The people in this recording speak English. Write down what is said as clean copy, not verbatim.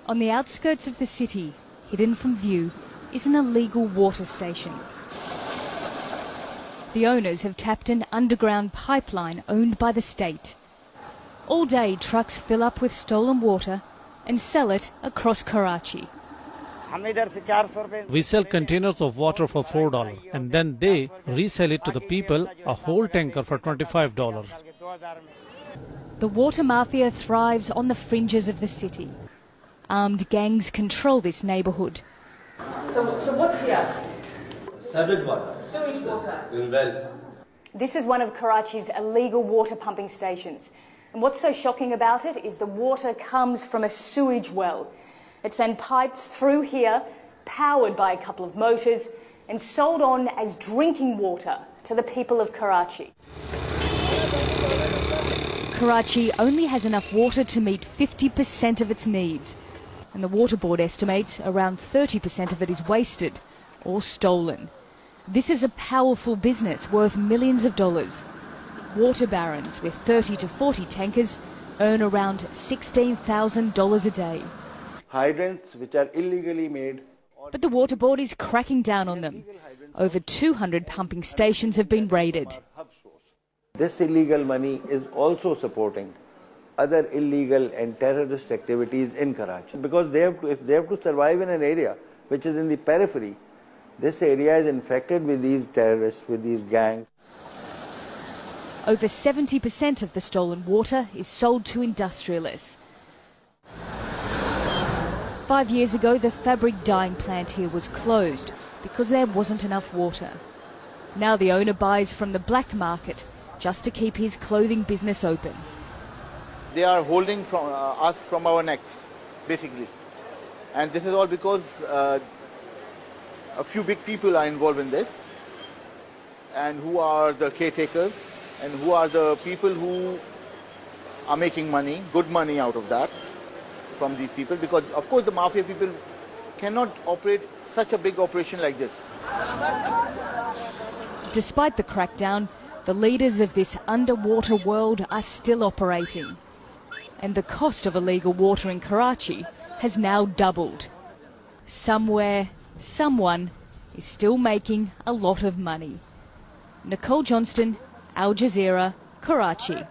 On the outskirts of the city, hidden from view, is an illegal water station. The owners have tapped an underground pipeline owned by the state. All day, trucks fill up with stolen water and sell it across Karachi. We sell containers of water for $4 and then they resell it to the people, a whole tanker for $25. The water mafia thrives on the fringes of the city. Armed gangs control this neighbourhood. So what's here? Sewage water. Sewage water. Well. This is one of Karachi's illegal water pumping stations. And what's so shocking about it is the water comes from a sewage well. It's then piped through here, powered by a couple of motors, and sold on as drinking water to the people of Karachi. Karachi only has enough water to meet 50% of its needs. And the Water Board estimates around 30% of it is wasted or stolen. This is a powerful business worth millions of dollars. Water barons with 30 to 40 tankers earn around $16,000 a day. Hydrants which are illegally made. But the Water Board is cracking down on them. Over 200 pumping stations have been raided. This illegal money is also supporting other illegal and terrorist activities in Karachi. Because if they have to survive in an area which is in the periphery, this area is infected with these terrorists, with these gangs. Over 70% of the stolen water is sold to industrialists. 5 years ago, the fabric dyeing plant here was closed because there wasn't enough water. Now the owner buys from the black market just to keep his clothing business open. They are holding us from our necks, basically. And this is all because a few big people are involved in this, and who are the caretakers, and who are the people who are making money, good money out of that, from these people. Because, of course, the mafia people cannot operate such a big operation like this. Despite the crackdown, the leaders of this underwater world are still operating. And the cost of illegal water in Karachi has now doubled. Somewhere, someone is still making a lot of money. Nicole Johnston, Al Jazeera, Karachi.